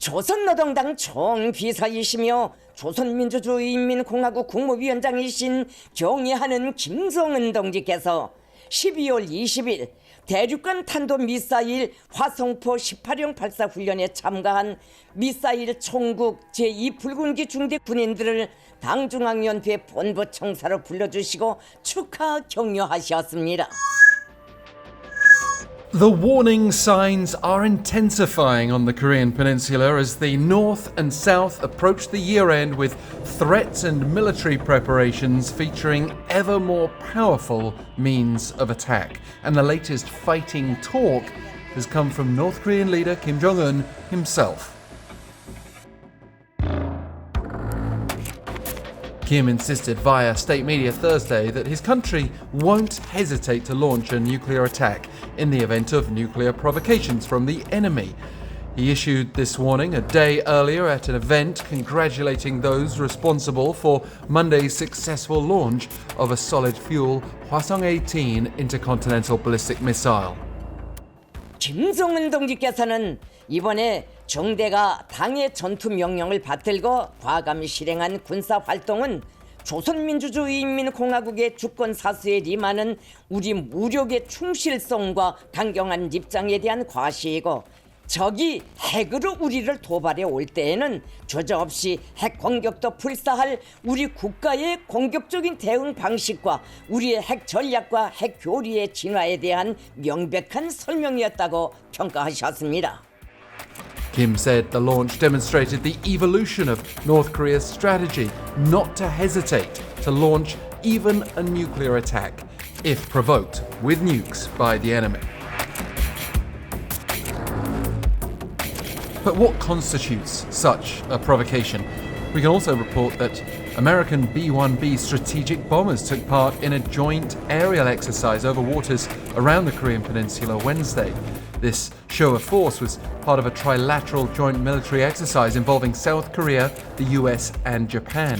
조선노동당 총비서이시며 조선민주주의인민공화국 국무위원장이신 경의하는 김정은 동지께서 12월 20일 대륙간 탄도미사일 화성포 18형 발사 훈련에 참가한 미사일 총국 제2불군기 중대 군인들을 당중앙위원회 본부 청사로 불러주시고 축하 격려하셨습니다. The warning signs are intensifying on the Korean Peninsula as the North and South approach the year-end with threats and military preparations featuring ever more powerful means of attack. And the latest fighting talk has come from North Korean leader Kim-Jong-un himself. Kim insisted via state media Thursday that his country won't hesitate to launch a nuclear attack in the event of nuclear provocations from the enemy. He issued this warning a day earlier at an event congratulating those responsible for Monday's successful launch of a solid-fuel Hwasong-18 intercontinental ballistic missile. 김정은 동지께서는 이번에 정대가 당의 전투 명령을 받들고 과감히 실행한 군사 활동은 조선민주주의인민공화국의 주권 사수에 임하는 우리 무력의 충실성과 강경한 입장에 대한 과시이고, 적이 핵으로 우리를 도발해 올 때에는 주저없이 핵 공격도 불사할 우리 국가의 공격적인 대응 방식과 우리의 핵 전략과 핵 교리의 진화에 대한 명백한 설명이었다고 평가하셨습니다. Kim said the launch demonstrated the evolution of North Korea's strategy not to hesitate to launch even a nuclear attack if provoked with nukes by the enemy. But what constitutes such a provocation? We can also report that American B-1B strategic bombers took part in a joint aerial exercise over waters around the Korean Peninsula Wednesday. This show of force was part of a trilateral joint military exercise involving South Korea, the US and Japan.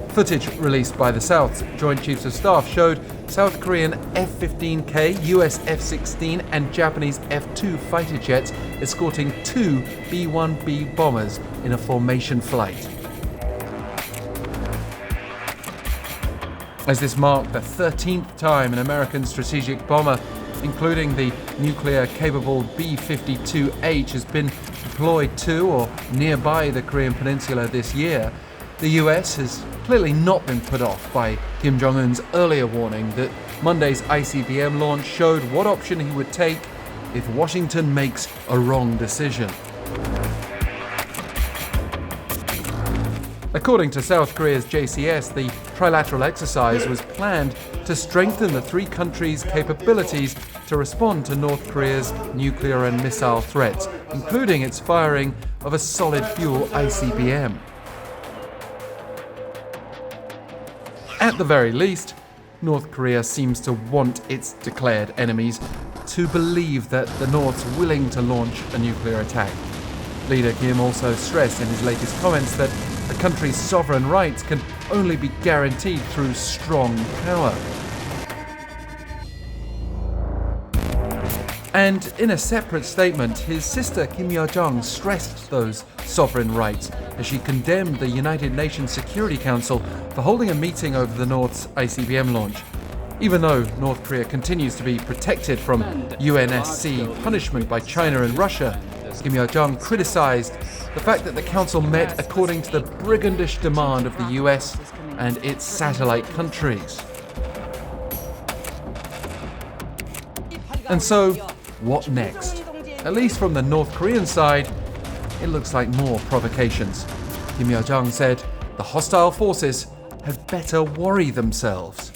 Footage released by the South's Joint Chiefs of Staff showed South Korean F-15K, US F-16 and Japanese F-2 fighter jets escorting two B-1B bombers in a formation flight. As this marked the 13th time an American strategic bomber, including the nuclear-capable B-52H, has been deployed to or nearby the Korean Peninsula this year, the US has clearly not been put off by Kim Jong-un's earlier warning that Monday's ICBM launch showed what option he would take if Washington makes a wrong decision. According to South Korea's JCS, the trilateral exercise was planned to strengthen the three countries' capabilities to respond to North Korea's nuclear and missile threats, including its firing of a solid-fuel ICBM. At the very least, North Korea seems to want its declared enemies to believe that the North's willing to launch a nuclear attack. Leader Kim also stressed in his latest comments that a country's sovereign rights can only be guaranteed through strong power. And in a separate statement, his sister Kim-Yo-jong stressed those sovereign rights as she condemned the United Nations Security Council for holding a meeting over the North's ICBM launch. Even though North Korea continues to be protected from UNSC punishment by China and Russia, Kim-Yo-jong criticized the fact that the council met according to the brigandish demand of the US and its satellite countries. And so, what next? At least from the North Korean side, it looks like more provocations. Kim Yo-jong said the hostile forces had better worry themselves.